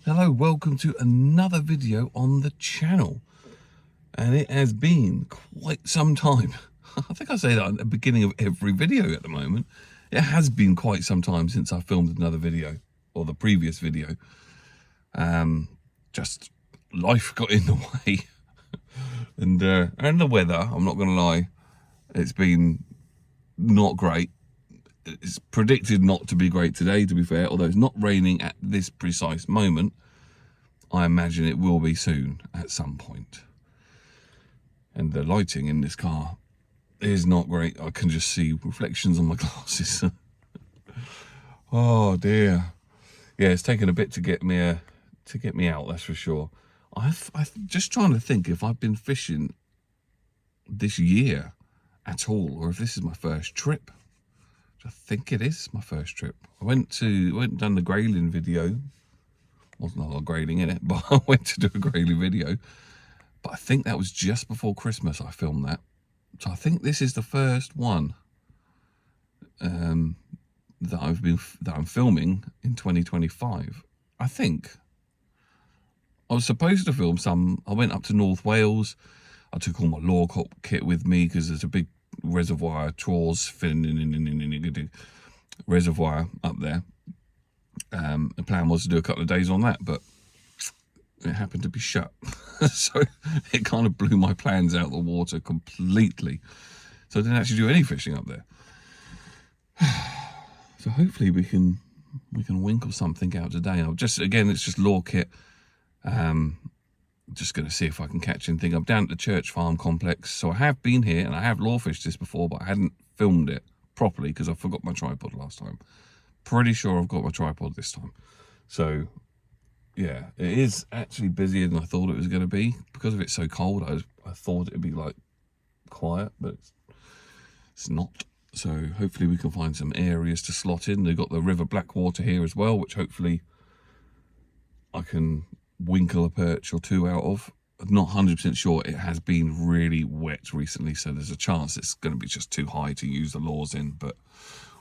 Hello, welcome to another video on the channel. And it has been quite some time. I think I say that at the beginning of every video at the moment. It has been quite some time since I filmed another video, or the previous video. Just life got in the way. and the weather, I'm not going to lie, it's been not great. It's predicted not to be great today, to be fair, although it's not raining at this precise moment. I imagine it will be soon at some point. And the lighting in this car is not great. I can just see reflections on my glasses. Oh dear. Yeah, it's taken a bit to get me out, that's for sure. I'm just trying to think if I've been fishing this year at all, or if this is my first trip. I think it is my first trip. I went and done the grayling video. Wasn't a lot of grayling in it, but I went to do a grayling video. But I think that was just before Christmas I filmed that. So I think this is the first one that I'm filming in 2025. I think. I was supposed to film some. I went up to North Wales. I took all my lure kit with me because there's a big reservoir, trawls reservoir up there. The plan was to do a couple of days on that, but it happened to be shut. So it kind of blew my plans out of the water completely. So I didn't actually do any fishing up there. So hopefully we can winkle something out today. It's just lure kit. Just going to see if I can catch anything. I'm down at the Church Farm complex, so I have been here and I have lure fished this before, but I hadn't filmed it properly because I forgot my tripod last time. Pretty sure I've got my tripod this time. So yeah, it is actually busier than I thought it was going to be. Because of it's so cold, I thought it'd be like quiet, but it's not. So hopefully we can find some areas to slot in. They've got the River Blackwater here as well, which hopefully I can winkle a perch or two out of. I'm not 100% sure. It has been really wet recently, so there's a chance it's going to be just too high to use the lures in, but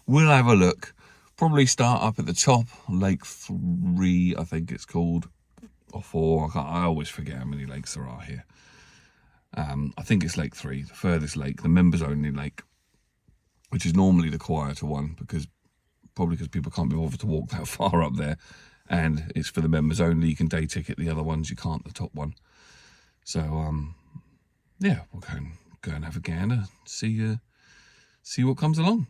we'll have a look. Probably start up at the top, Lake 3, I think it's called, or 4. I always forget how many lakes there are here. I think it's Lake 3, the furthest lake, the members only lake, which is normally the quieter one, probably because people can't be bothered to walk that far up there. And it's for the members only. You can day ticket the other ones, you can't the top one. So yeah, we'll go and have a gander, see what comes along.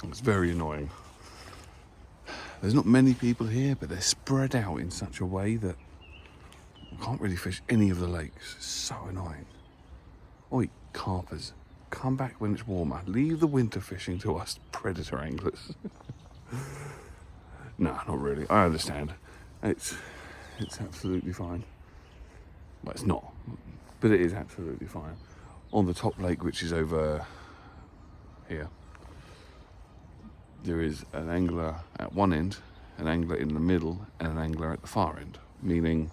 It's very annoying. There's not many people here, but they're spread out in such a way that I can't really fish any of the lakes. It's so annoying. Oi, carpers, come back when it's warmer. Leave the winter fishing to us predator anglers. No, not really. I understand. It's absolutely fine. Well, it's not, but it is absolutely fine. On the top lake, which is over here, there is an angler at one end, an angler in the middle, and an angler at the far end, meaning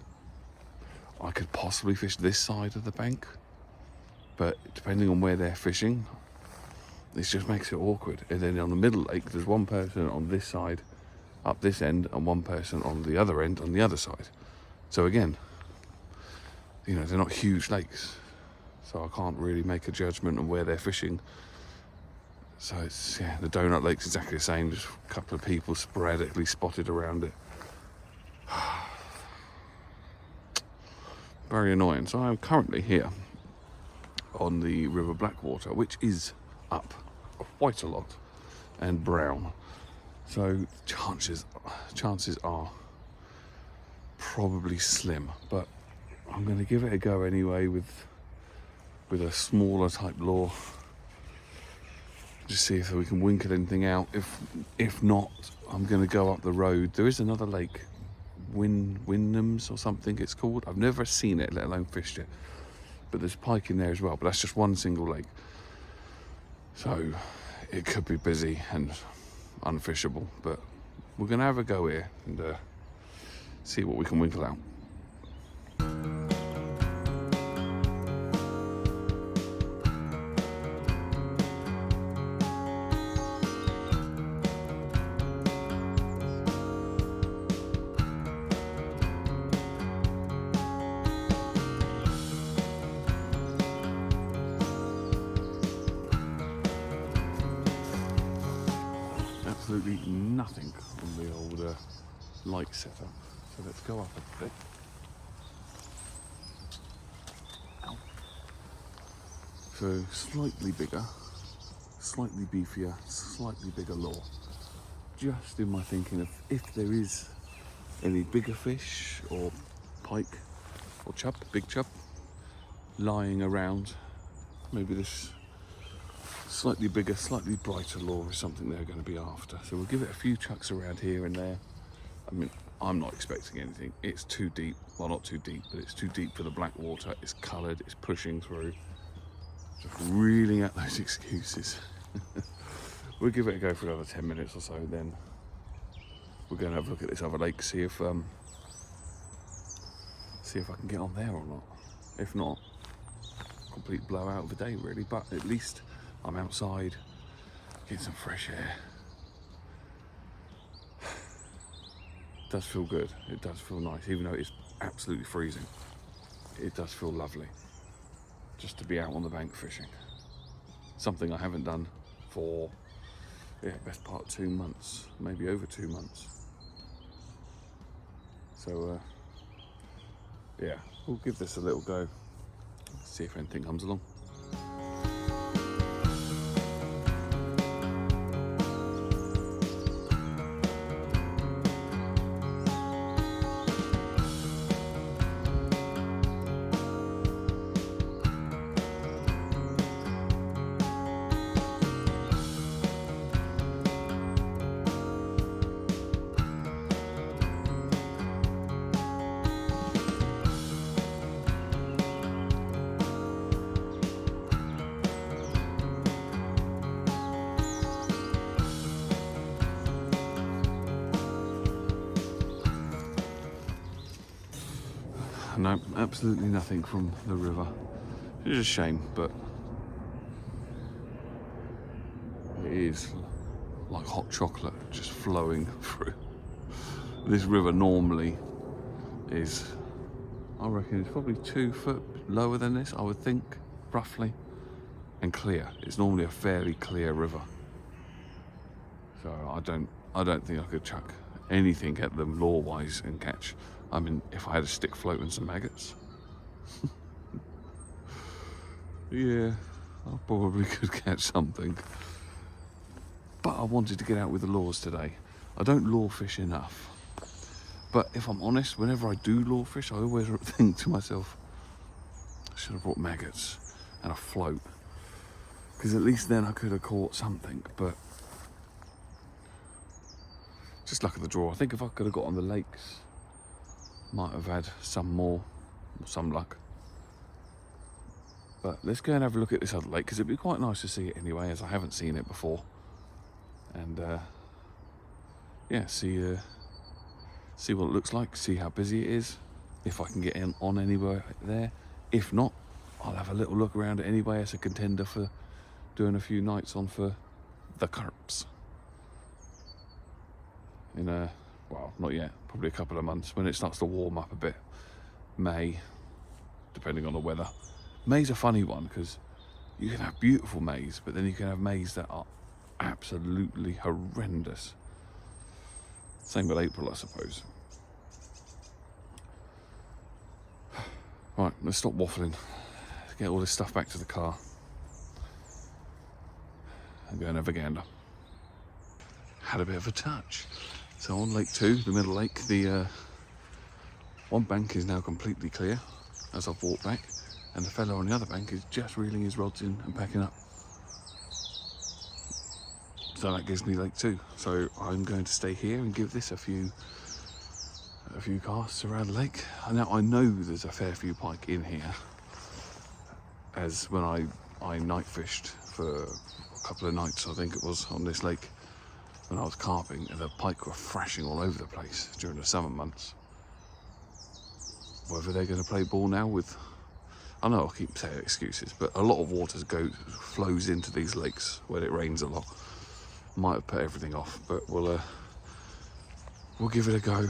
I could possibly fish this side of the bank, but depending on where they're fishing, this just makes it awkward. And then on the middle lake, there's one person on this side, up this end, and one person on the other end, on the other side. So again, you know, they're not huge lakes, so I can't really make a judgment on where they're fishing. So it's, yeah, the Donut Lake's exactly the same, just a couple of people sporadically spotted around it. Very annoying. So I'm currently here on the River Blackwater, which is up quite a lot and brown. So chances are probably slim, but I'm going to give it a go anyway with a smaller type lure. Just see if we can winkle anything out. If not, I'm going to go up the road. There is another lake Wynnums or something it's called. I've never seen it, let alone fished it. But there's pike in there as well, but that's just one single lake. So it could be busy and unfishable, but we're going to have a go here and see what we can winkle out. Absolutely nothing on the old light setup. So let's go up a bit. Ow. So slightly bigger, slightly beefier, slightly bigger lure. Just in my thinking of if there is any bigger fish or pike or chub, big chub, lying around, maybe this slightly bigger, slightly brighter lure is something they're going to be after. So we'll give it a few chucks around here and there. I mean, I'm not expecting anything. It's too deep. Well, not too deep, but it's too deep for the black water. It's coloured, it's pushing through. Just reeling out those excuses. We'll give it a go for another 10 minutes or so, then we're going to have a look at this other lake, see if I can get on there or not. If not, complete blowout of the day really, but at least I'm outside, getting some fresh air. It does feel good, it does feel nice, even though it's absolutely freezing. It does feel lovely just to be out on the bank fishing. Something I haven't done for, best part 2 months, maybe over 2 months. So, we'll give this a little go, see if anything comes along. No, absolutely nothing from the river. It's a shame, but it is like hot chocolate just flowing through. This river normally is, I reckon it's probably 2 foot lower than this, I would think, roughly, and clear. It's normally a fairly clear river. So I don't think I could chuck anything at them lure-wise and catch. I mean, if I had a stick float and some maggots, yeah, I probably could catch something. But I wanted to get out with the lures today. I don't lure fish enough. But if I'm honest, whenever I do lure fish, I always think to myself, I should have brought maggots and a float. Because at least then I could have caught something, but just luck of the draw. I think if I could have got on the lakes, might have had some luck. But let's go and have a look at this other lake, because it'd be quite nice to see it anyway, as I haven't seen it before. And see what it looks like, see how busy it is, if I can get on anywhere there. If not, I'll have a little look around it anyway as a contender for doing a few nights on for the carps. Well, not yet, probably a couple of months, when it starts to warm up a bit. May, depending on the weather. May's a funny one, because you can have beautiful Mays, but then you can have Mays that are absolutely horrendous. Same with April, I suppose. Right, let's stop waffling. Let's get all this stuff back to the car and go and have a gander. Had a bit of a touch. So on Lake 2, the middle lake, the one bank is now completely clear as I've walked back, and the fellow on the other bank is just reeling his rods in and packing up. So that gives me Lake 2. So I'm going to stay here and give this a few a few casts around the lake. Now I know there's a fair few pike in here, as when I night fished for a couple of nights, I think it was, on this lake when I was carping, and the pike were thrashing all over the place during the summer months. Whether they're going to play ball now with, I know I keep saying excuses, but a lot of water flows into these lakes when it rains a lot. Might have put everything off, but we'll give it a go.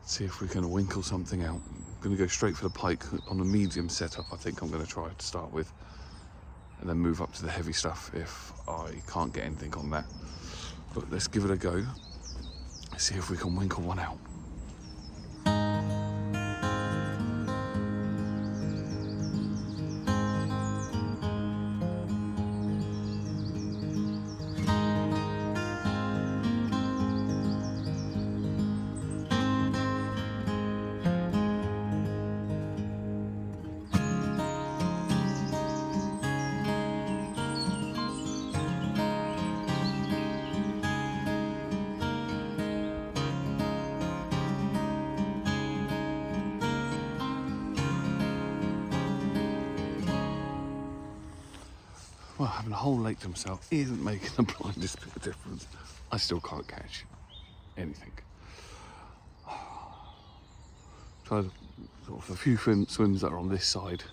See if we can winkle something out. I'm going to go straight for the pike on a medium setup. I think I'm going to try to start with, and then move up to the heavy stuff if I can't get anything on that. But let's give it a go. See if we can winkle one out. Well, having a whole lake to myself isn't making the blindest bit of difference. I still can't catch anything. Tried sort of a few swims that are on this side,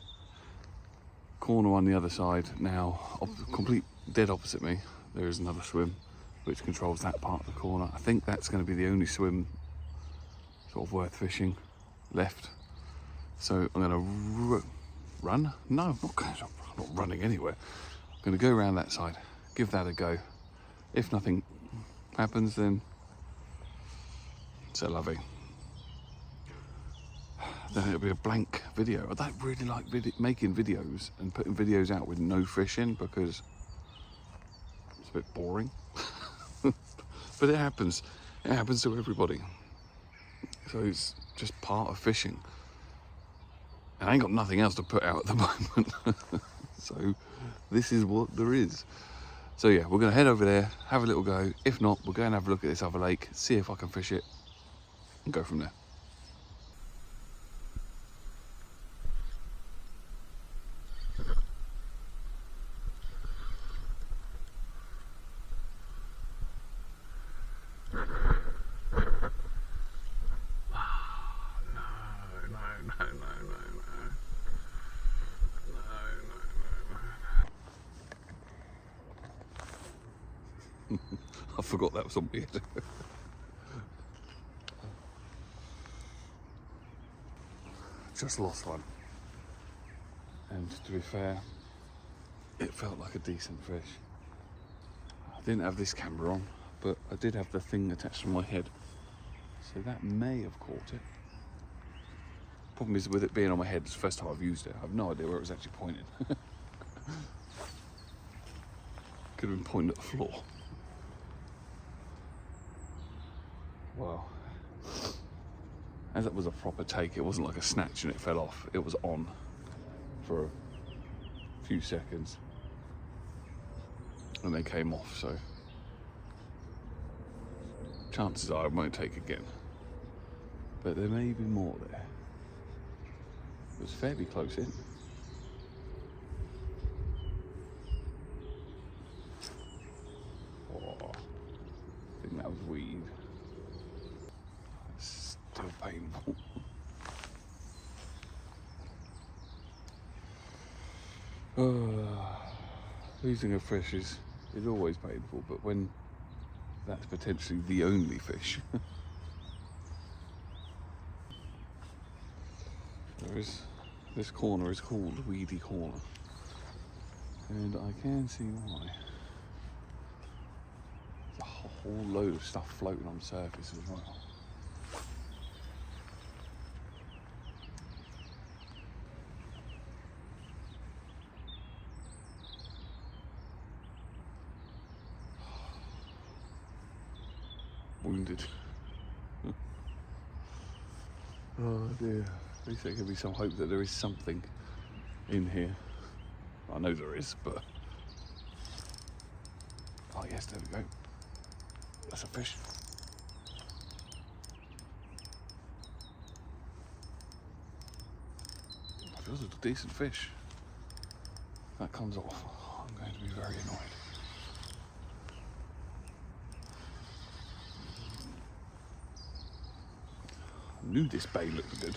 corner on the other side. Now, complete dead opposite me, there is another swim which controls that part of the corner. I think that's going to be the only swim sort of worth fishing left. So I'm going to run. No, I'm not running anywhere. I'm going to go around that side, give that a go. If nothing happens, then c'est la vie. Then it'll be a blank video. I don't really like making videos and putting videos out with no fish in, because it's a bit boring. But it happens. It happens to everybody. So it's just part of fishing. And I ain't got nothing else to put out at the moment. So this is what there is. So yeah, we're going to head over there, have a little go. If not, we'll go and have a look at this other lake, see if I can fish it, and go from there. I forgot that was on me. Just lost one. And to be fair, it felt like a decent fish. I didn't have this camera on, but I did have the thing attached to my head. So that may have caught it. Problem is, with it being on my head, it's the first time I've used it. I have no idea where it was actually pointed. Could have been pointing at the floor. Wow. As that was a proper take, it wasn't like a snatch and it fell off. It was on for a few seconds and they came off, so chances are I won't take again. But there may be more there. It was fairly close in. Oh, I think that was weed. Still painful. Losing a fish is always painful, but when that's potentially the only fish. This corner is called Weedy Corner, and I can see why. There's a whole load of stuff floating on the surface as well. Wounded. Oh dear. At least there can be some hope that there is something in here. I know there is, but... Oh yes, there we go. That's a fish. those are decent fish. If that comes off, I'm going to be very annoyed. I knew this bay looked good.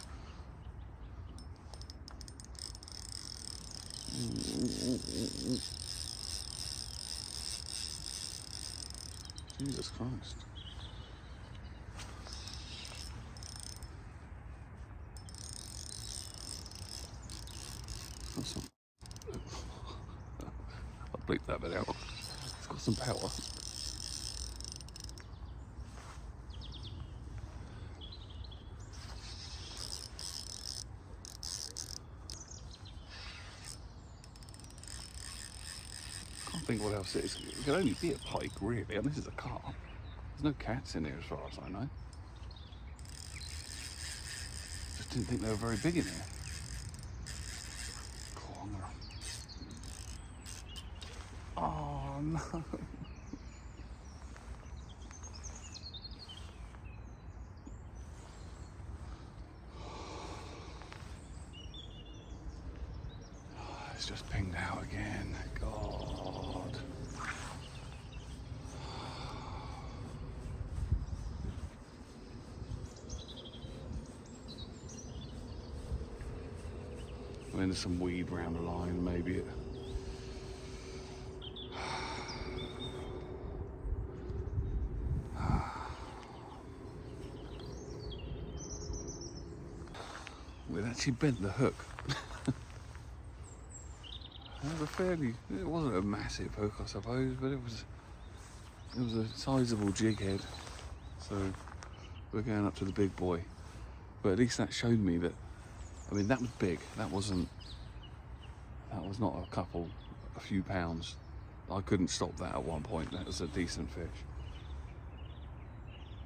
Jesus Christ. Got some... I'll bleep that bit out. It's got some power. Can't think what else it is. It could only be a pike, really, and this is a carp. There's no cats in here as far as I know. Just didn't think they were very big in here. Oh no. It's just pinged out again. God. I mean, there's some weed round the line, maybe. We'd actually bent the hook. It wasn't a massive hook, I suppose, but it was a sizable jig head. So we're going up to the big boy. But at least that showed me that, I mean, that was big. That was not a few pounds. I couldn't stop that at one point. That was a decent fish.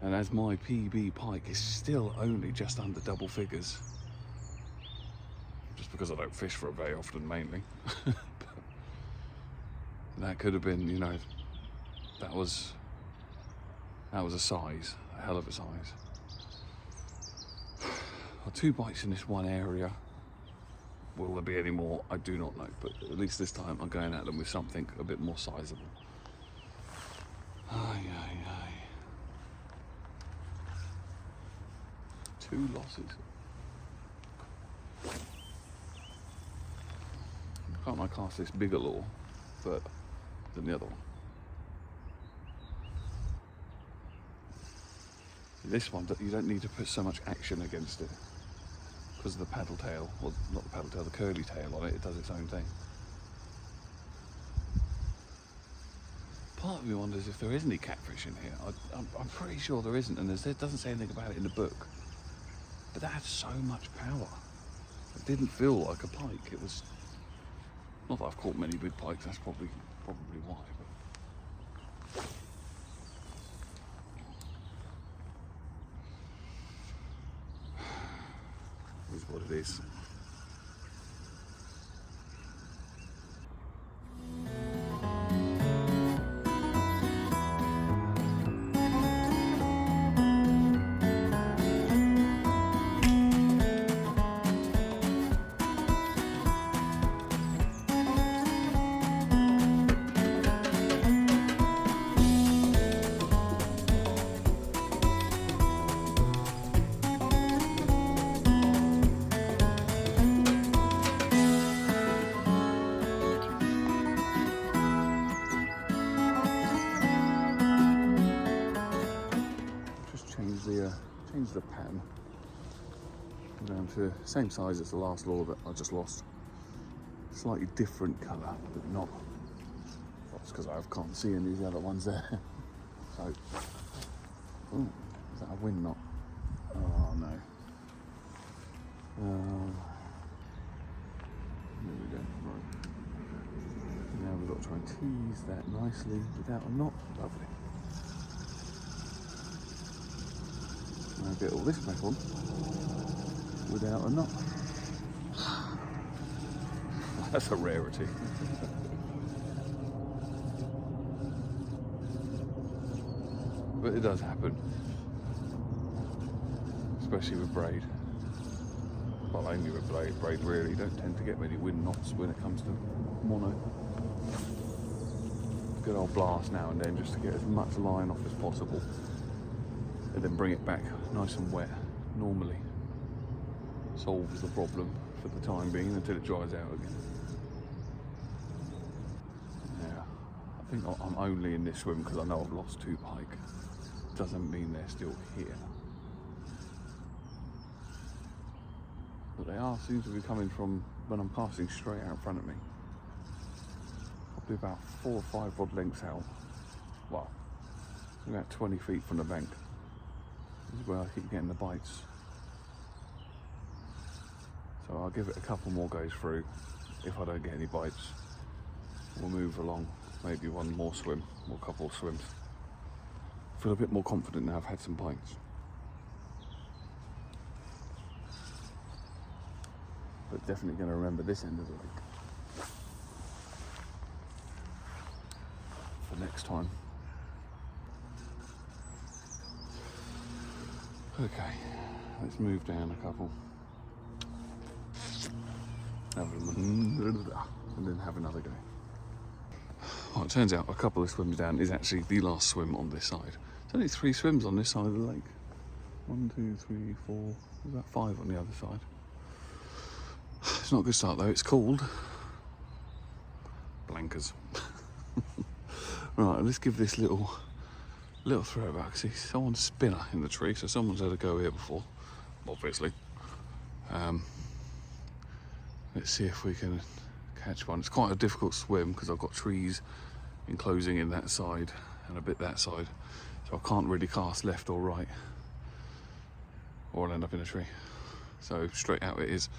And as my PB pike is still only just under double figures, just because I don't fish for it very often, mainly. That could have been, you know, that was a size, a hell of a size. Well, 2 bites in this one area. Will there be any more? I do not know, but at least this time I'm going at them with something a bit more sizable. Aye, aye, aye. 2 losses. Can't I cast this bigger lure, but than the other one. This one, you don't need to put so much action against it because of the paddle tail, or not the paddle tail, the curly tail on it. It does its own thing. Part of me wonders if there is any catfish in here. I'm pretty sure there isn't, and it doesn't say anything about it in the book. But that had so much power. It didn't feel like a pike. It was. Not that I've caught many big pikes, that's probably why. But... it is what it is. Change the pattern. I'm down to same size as the last lure that I just lost. Slightly different colour, but not. That's because I can't see any of the other ones there. So, ooh, is that a wind knot? Oh no. There we go. Right. Now we've got to try and tease that nicely without a knot. Lovely. I'll get all this back on without a knot. That's a rarity. But it does happen, especially with braid. well, only with braid really. You don't tend to get many wind knots when it comes to mono. Good old blast now and then just to get as much line off as possible, and then bring it back nice and wet. Normally solves the problem for the time being until it dries out again. Yeah, I think I'm only in this swim because I know I've lost 2 pike. Doesn't mean they're still here. But they seem to be coming from when I'm casting straight out in front of me. Probably about 4 or 5 rod lengths out. Well, about 20 feet from the bank. This is where I keep getting the bites. So I'll give it a couple more goes through. If I don't get any bites, we'll move along. Maybe one more swim, or a couple of swims. Feel a bit more confident now I've had some bites. But definitely going to remember this end of the lake for next time. Okay, let's move down a couple. And then have another go. Well, it turns out a couple of swims down is actually the last swim on this side. There's only 3 swims on this side of the lake. 1, 2, 3, 4, there's about 5 on the other side. It's not a good start though, it's called Blankers. Right, let's give this little throw back. See, someone's spinner in the tree, so someone's had a go here before, obviously. Let's see if we can catch one. It's quite a difficult swim because I've got trees enclosing in that side and a bit that side, so I can't really cast left or right, or I'll end up in a tree. So straight out it is.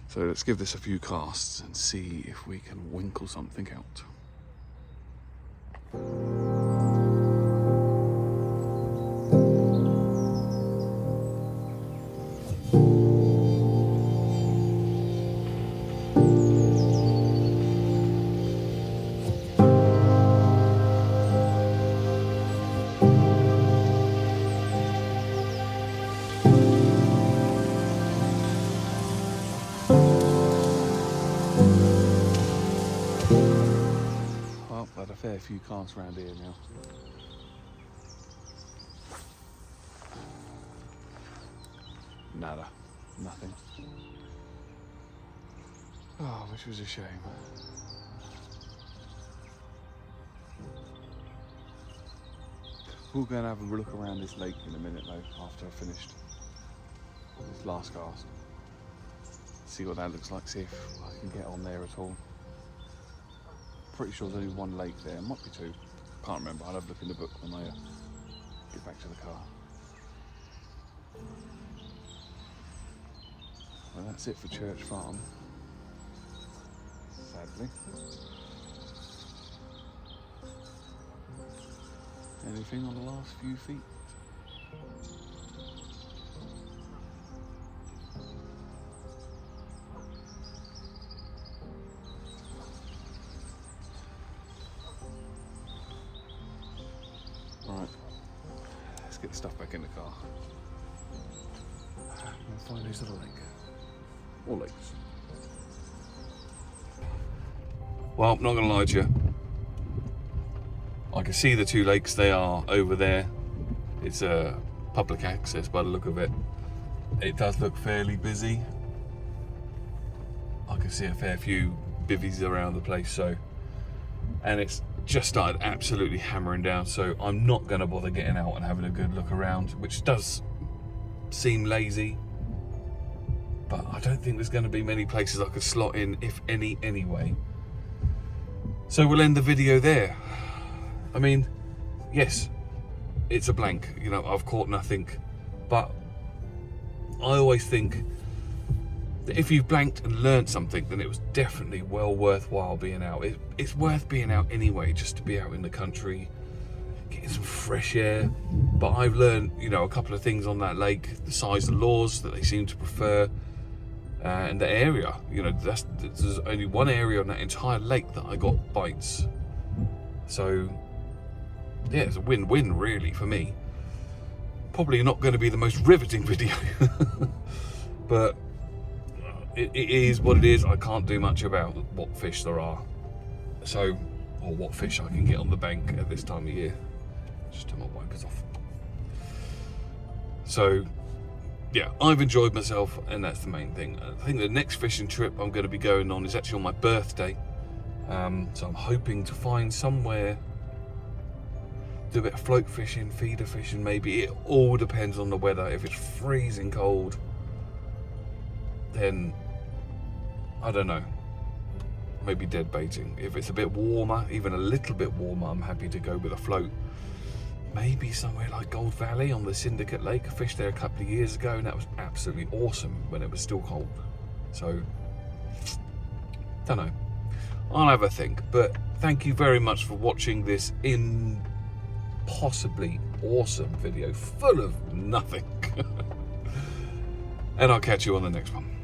So let's give this a few casts and see if we can winkle something out. Had a fair few casts around here now. Nada, nothing. Oh, which was a shame. We'll go and have a look around this lake in a minute though, after I've finished this last cast. See what that looks like, see if I can get on there at all. Pretty sure there's only 1 lake there, might be 2. Can't remember, I'll have a look in the book when I get back to the car. Well, that's it for Church Farm, sadly. Anything on the last few feet? Right, let's get the stuff back in the car and find this little lake, or lakes. Well, I'm not going to lie to you. I can see the 2 lakes, they are over there. It's public access by the look of it. It does look fairly busy. I can see a fair few bivvies around the place, so, and it's just started absolutely hammering down, so I'm not going to bother getting out and having a good look around, which does seem lazy, but I don't think there's going to be many places I could slot in, if any, anyway. So we'll end the video there. I mean, yes, it's a blank, you know, I've caught nothing, but I always think that if you've blanked and learned something, then it was definitely well worthwhile being out. It's worth being out anyway, just to be out in the country, getting some fresh air. But I've learned, you know, a couple of things on that lake, the size of lures that they seem to prefer, and the area. You know, there's only 1 area on that entire lake that I got bites. So, yeah, it's a win-win really for me. Probably not going to be the most riveting video, but it is what it is. I can't do much about what fish there are. So, or what fish I can get on the bank at this time of year. Just turn my wipers off. So, yeah, I've enjoyed myself, and that's the main thing. I think the next fishing trip I'm going to be going on is actually on my birthday. So I'm hoping to find somewhere, do a bit of float fishing, feeder fishing maybe. It all depends on the weather. If it's freezing cold, then I don't know, maybe dead baiting. If it's a bit warmer, even a little bit warmer, I'm happy to go with a float. Maybe somewhere like Gold Valley on the Syndicate Lake. I fished there a couple of years ago, and that was absolutely awesome when it was still cold. So, don't know. I'll have a think. But thank you very much for watching this impossibly awesome video full of nothing. And I'll catch you on the next one.